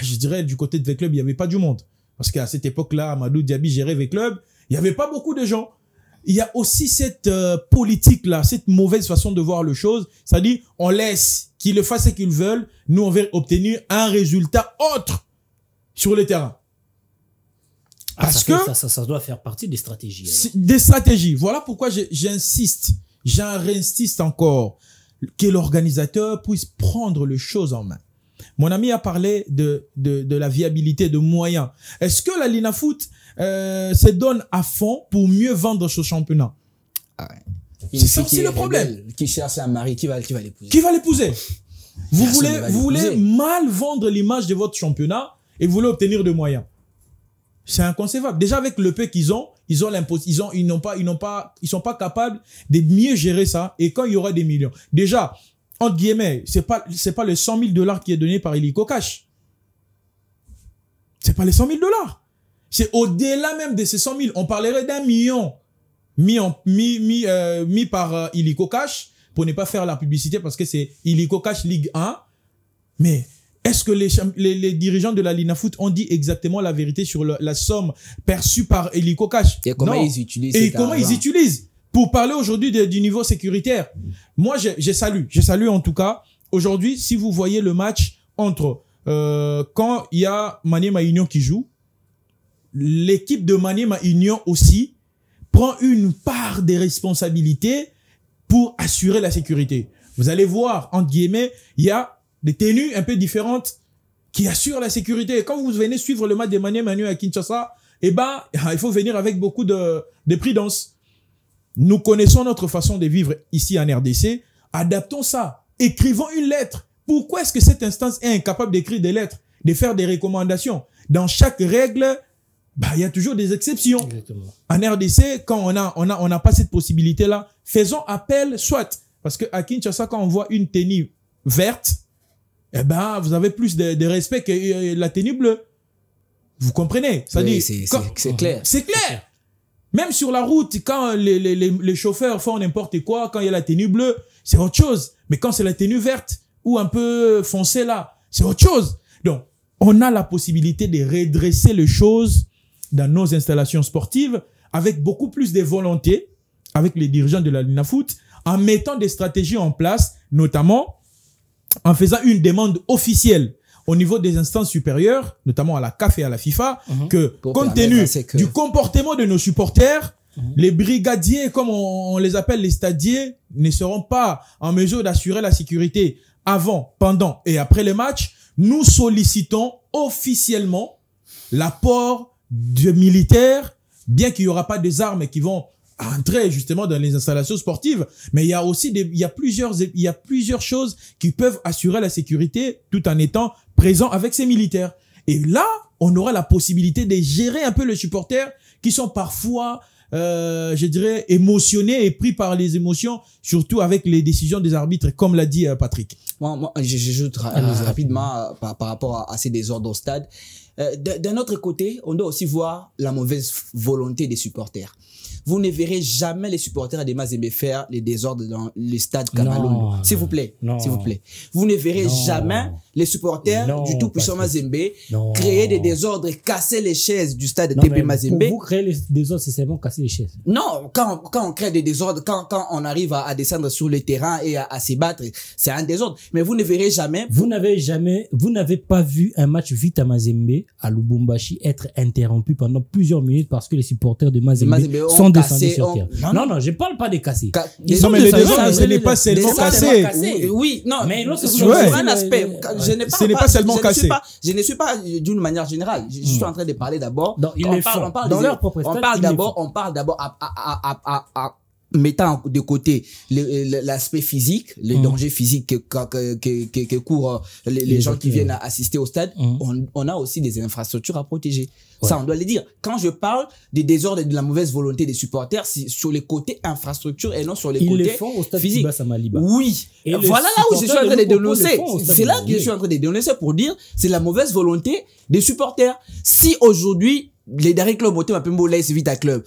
je dirais du côté de V-Club, il n'y avait pas du monde. Parce qu'à cette époque-là, Amadou Diaby gérait V-Club, il n'y avait pas beaucoup de gens. Il y a aussi cette politique-là, cette mauvaise façon de voir les choses. C'est-à-dire, on laisse qu'ils le fassent ce qu'ils veulent. Nous, on va obtenir un résultat autre sur le terrain. Parce que ça doit faire partie des stratégies. Des stratégies. Voilà pourquoi j'insiste encore que l'organisateur puisse prendre les choses en main. Mon ami a parlé de la viabilité de moyens. Est-ce que la Linafoot se donne à fond pour mieux vendre ce championnat? C'est ça aussi le problème. Qui cherche un mari, qui va l'épouser? Qui va l'épouser? Vous voulez mal vendre l'image de votre championnat et vous voulez obtenir des moyens. C'est inconcevable. Déjà avec le peu qu'ils ont, ils sont pas capables de mieux gérer ça. Et quand il y aura des millions, déjà, entre guillemets, c'est pas les $100 000 qui est donné par Illico Cash. C'est pas les $100 000. C'est au-delà même de ces 100 000. On parlerait d'1 million mis par Illico Cash pour ne pas faire la publicité parce que c'est Illico Cash Ligue 1. Mais est-ce que les dirigeants de la Linafoot ont dit exactement la vérité sur la somme perçue par Illico Cash? Et comment ils utilisent pour parler aujourd'hui du niveau sécuritaire? Moi, je salue en tout cas. Aujourd'hui, si vous voyez le match entre quand il y a Maniema Union qui joue, l'équipe de Maniema Union aussi prend une part des responsabilités pour assurer la sécurité. Vous allez voir, entre guillemets, il y a des tenues un peu différentes qui assurent la sécurité. Et quand vous venez suivre le match de Maniema Union à Kinshasa, il faut venir avec beaucoup de prudence. Nous connaissons notre façon de vivre ici en RDC. Adaptons ça. Écrivons une lettre. Pourquoi est-ce que cette instance est incapable d'écrire des lettres, de faire des recommandations? Dans chaque règle, il y a toujours des exceptions. Exactement. En RDC, quand on n'a pas cette possibilité-là, faisons appel, soit. Parce que à Kinshasa, quand on voit une tenue verte, vous avez plus de respect que la tenue bleue. Vous comprenez? Oui, c'est clair. C'est clair. Même sur la route, quand les chauffeurs font n'importe quoi, quand il y a la tenue bleue, c'est autre chose. Mais quand c'est la tenue verte ou un peu foncée là, c'est autre chose. Donc, on a la possibilité de redresser les choses dans nos installations sportives avec beaucoup plus de volonté avec les dirigeants de la Linafoot en mettant des stratégies en place, notamment en faisant une demande officielle au niveau des instances supérieures, notamment à la CAF et à la FIFA, que compte tenu du comportement de nos supporters, les brigadiers, comme on les appelle les stadiers, ne seront pas en mesure d'assurer la sécurité avant, pendant et après les matchs. Nous sollicitons officiellement l'apport de militaires, bien qu'il n'y aura pas des armes qui vont entrer justement dans les installations sportives, mais il y a aussi il y a plusieurs choses qui peuvent assurer la sécurité tout en étant présents avec ces militaires. Et là, on aura la possibilité de gérer un peu les supporters qui sont parfois, je dirais, émotionnés et pris par les émotions, surtout avec les décisions des arbitres, comme l'a dit Patrick. Moi, j'ajoute rapidement par rapport à ces désordres au stade. d'un autre côté, on doit aussi voir la mauvaise volonté des supporters. Vous ne verrez jamais les supporters de Mazembe faire les désordres dans le stade Kamalondo. S'il vous plaît. S'il vous plaît. Vous ne verrez jamais les supporters du tout puissant Mazembe créer des désordres et casser les chaises du stade TP Mazembe. Pour vous créer les désordres, c'est seulement casser les chaises. Non, quand on crée des désordres, quand on arrive à descendre sur le terrain et à se battre, c'est un désordre. Mais vous ne verrez jamais. Vous n'avez pas vu un match Vita Mazembe à Lubumbashi être interrompu pendant plusieurs minutes parce que les supporters de Mazembe sont descendus sur terre. Non, je parle pas des cassés. Non, mais les désordres, ce n'est pas seulement cassé. Oui, non. Mais c'est un aspect. Ce n'est pas seulement cassé. Je ne suis pas d'une manière générale. Je suis en train de parler d'abord. On parle d'abord à mettant de côté l'aspect physique, le danger physique que courent les gens qui viennent assister au stade, on a aussi des infrastructures à protéger. Ouais. Ça, on doit le dire. Quand je parle des désordres et de la mauvaise volonté des supporters, c'est sur les côtés infrastructures et non sur les côtés physiques. Oui. Et voilà là où je suis en train de dénoncer. C'est là que je suis en train de dénoncer pour dire c'est la mauvaise volonté des supporters. Si aujourd'hui, les derniers clubs Motema Pembe l'AS Vita Club,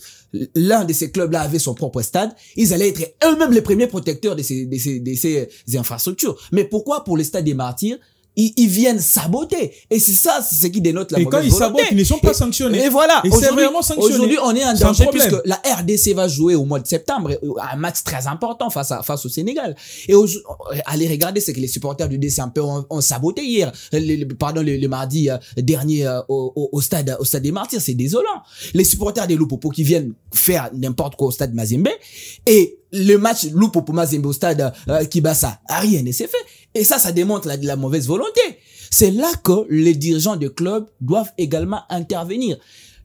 l'un de ces clubs-là avait son propre stade, ils allaient être eux-mêmes les premiers protecteurs de ces infrastructures. Mais pourquoi pour le stade des Martyrs, ils viennent saboter? Et c'est ça, c'est ce qui dénote la mauvaise volonté. Et quand ils sabotent, ils ne sont pas sanctionnés. Et voilà. Et c'est vraiment sanctionné. Aujourd'hui, on est en danger puisque la RDC va jouer au mois de septembre un match très important face au Sénégal. Et allez regarder ce que les supporters du DC ont saboté hier, le mardi dernier au stade des Martyrs. C'est désolant. Les supporters des Lupopo qui viennent faire n'importe quoi au stade Mazembe et le match Lupopo Mazembe au stade Kibasa, rien ne s'est fait. Et ça démontre la mauvaise volonté. C'est là que les dirigeants de club doivent également intervenir.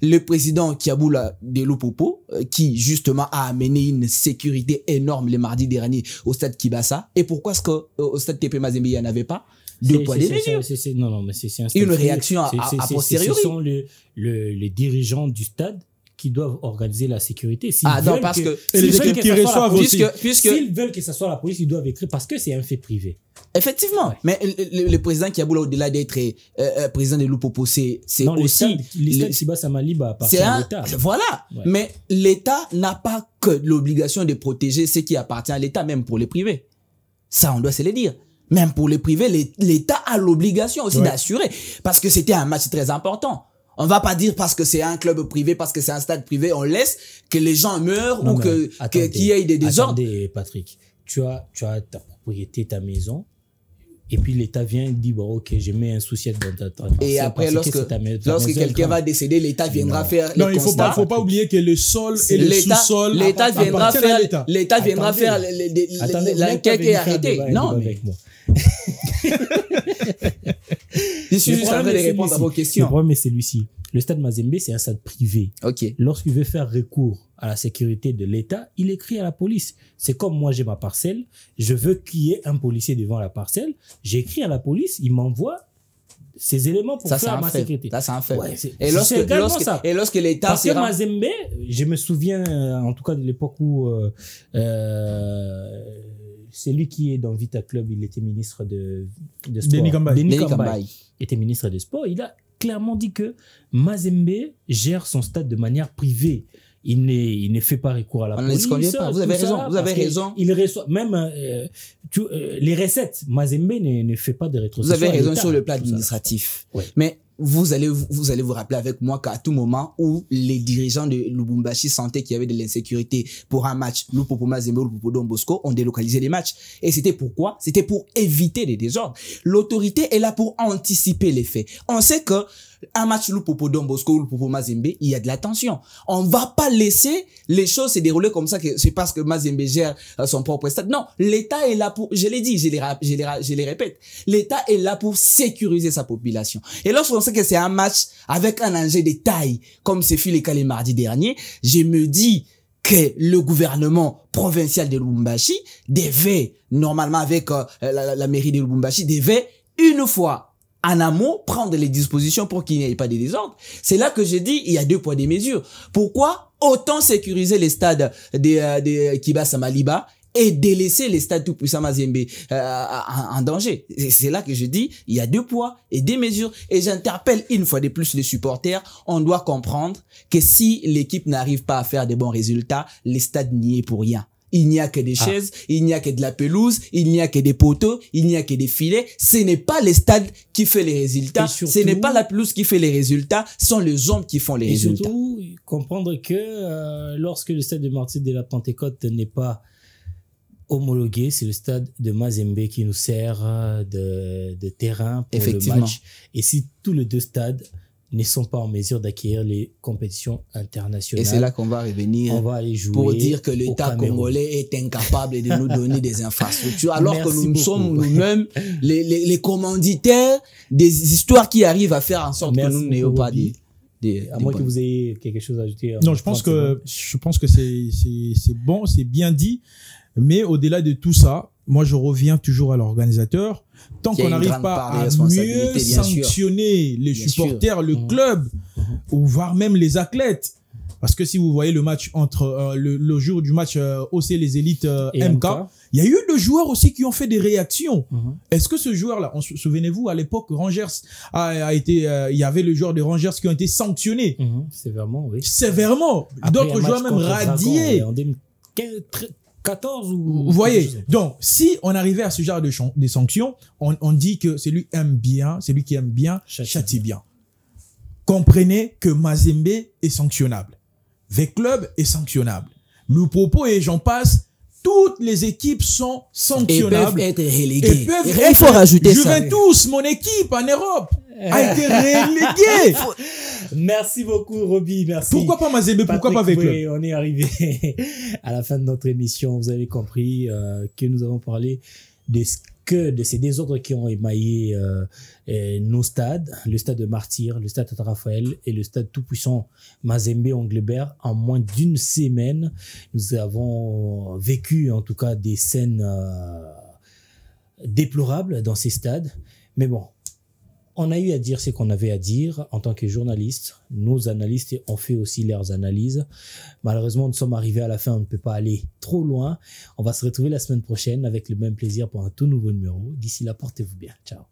Le président Kiaboula de Lupopo, qui justement a amené une sécurité énorme le mardi dernier au stade Kibasa. Et pourquoi est-ce qu'au stade TP Mazembe, il n'y en avait pas? Deux poids des mesures. Non, mais c'est une réaction à posteriori. Ce sont les dirigeants du stade qui doivent organiser la sécurité. Non, parce que les équipes qui reçoivent aussi. S'ils veulent que ça soit la police, ils doivent écrire parce que c'est un fait privé. Effectivement. Ouais. Mais le président Kiaboula, au-delà d'être président de Lupopo, c'est aussi... L'État Sibasa Maliba appartient à l'État. Voilà. Ouais. Mais l'État n'a pas que l'obligation de protéger ce qui appartient à l'État, même pour les privés. Ça, on doit se le dire. Même pour les privés, l'État a l'obligation aussi d'assurer. Parce que c'était un match très important. On va pas dire parce que c'est un club privé, parce que c'est un stade privé, on laisse que les gens meurent ou qu'il y ait des désordres. Attendez, Patrick, tu as ta propriété, ta maison, et puis l'État vient et dit, bon, ok, je mets un sous-siège dans ta maison. Et après, lorsque quelqu'un va décéder, l'État viendra faire les constats. Non, il faut pas oublier que le sol et le sous-sol l'État viendra faire l'enquête et arrêter. Non, mais... Je suis juste en train de répondre à vos questions. Le problème est celui-ci. Le stade Mazembe, c'est un stade privé. Okay. Lorsqu'il veut faire recours à la sécurité de l'État, il écrit à la police. C'est comme moi, j'ai ma parcelle. Je veux qu'il y ait un policier devant la parcelle. J'écris à la police. Il m'envoie ces éléments pour faire ma sécurité. Ça, c'est un fait. Ouais, et lorsque l'État... Parce que Mazembe, je me souviens, en tout cas de l'époque où... c'est lui qui est dans Vita Club, il était ministre de sport. Denis Kambaye était ministre des sports. Il a clairement dit que Mazembe gère son stade de manière privée. Il ne fait pas recours à la police. Vous avez raison. Il reçoit même les recettes. Mazembe ne fait pas de rétrocession. Vous avez raison sur le plan administratif. Ouais. Mais vous allez vous rappeler avec moi qu'à tout moment où les dirigeants de Lubumbashi sentaient qu'il y avait de l'insécurité pour un match, Lupopo Mazembe ou Lupopo Don Bosco ont délocalisé les matchs. Et c'était pourquoi? C'était pour éviter les désordres. L'autorité est là pour anticiper les faits. On sait que un match Lupopo Don Bosco ou Lupopo Mazembe, il y a de la tension. On va pas laisser les choses se dérouler comme ça, que c'est parce que Mazembe gère son propre stade. Non, l'État est là pour, je l'ai dit, je les répète, l'État est là pour sécuriser sa population. Et lorsqu'on sait que c'est un match avec un enjeu de taille, comme ce fut le cas le mardi dernier, je me dis que le gouvernement provincial de Lubumbashi devait, normalement avec la mairie de Lubumbashi, devait une fois en amont, prendre les dispositions pour qu'il n'y ait pas de désordre. C'est là que je dis, il y a deux poids, des mesures. Pourquoi autant sécuriser les stades de Kibasa Maliba et délaisser les stades tout-puissants Mazembe en danger. C'est là que je dis, il y a 2 poids et 2 mesures. Et j'interpelle une fois de plus les supporters. On doit comprendre que si l'équipe n'arrive pas à faire des bons résultats, les stades n'y est pour rien. Il n'y a que des chaises, il n'y a que de la pelouse, il n'y a que des poteaux, il n'y a que des filets. Ce n'est pas les stades qui fait les résultats, surtout, ce n'est pas la pelouse qui fait les résultats, ce sont les hommes qui font les résultats. Et surtout, comprendre que lorsque le stade de Martyrs de la Pentecôte n'est pas homologué, c'est le stade de Mazembe qui nous sert de terrain pour le match. Et si tous les 2 stades ne sont pas en mesure d'acquérir les compétitions internationales. Et c'est là qu'on va revenir on va aller jouer pour dire que l'État congolais est incapable de nous donner des infrastructures, alors que nous sommes nous-mêmes les commanditaires des histoires qui arrivent à faire en sorte que nous n'ayons pas à moins que vous ayez quelque chose à ajouter. Non, je pense que c'est bon, c'est bien dit. Mais au-delà de tout ça, moi, je reviens toujours à l'organisateur. Tant qu'on n'arrive pas à mieux sanctionner les supporters, le club, ou voire même les athlètes. Parce que si vous voyez le match entre le jour du match OC les élites MK, il y a eu des joueurs aussi qui ont fait des réactions. Est-ce que ce joueur-là, souvenez-vous, à l'époque, Rangers a été, il y avait le joueur de Rangers qui ont été sanctionnés. Sévèrement, oui. Sévèrement. D'autres joueurs même radiés. En 2014 ou... Vous voyez. Donc, si on arrivait à ce genre de sanctions, on dit que celui aime bien, celui qui aime bien, châtie bien. Comprenez que Mazembe est sanctionnable. V-Club est sanctionnable. Lupopo et j'en passe, toutes les équipes sont sanctionnables. Et peuvent être reléguées. Il faut rajouter ça. Juventus, mon équipe en Europe, a été reléguée. Merci beaucoup, Roby. Merci. Pourquoi pas Mazembe? Pourquoi pas V-Club? Oui, on est arrivé à la fin de notre émission. Vous avez compris que nous avons parlé de ces désordres qui ont émaillé nos stades, le stade de Martyrs, le stade Tata Raphaël et le stade tout-puissant Mazembe Englebert. En moins d'une semaine, nous avons vécu en tout cas des scènes déplorables dans ces stades. Mais bon, on a eu à dire ce qu'on avait à dire en tant que journalistes. Nos analystes ont fait aussi leurs analyses. Malheureusement, nous sommes arrivés à la fin. On ne peut pas aller trop loin. On va se retrouver la semaine prochaine avec le même plaisir pour un tout nouveau numéro. D'ici là, portez-vous bien. Ciao.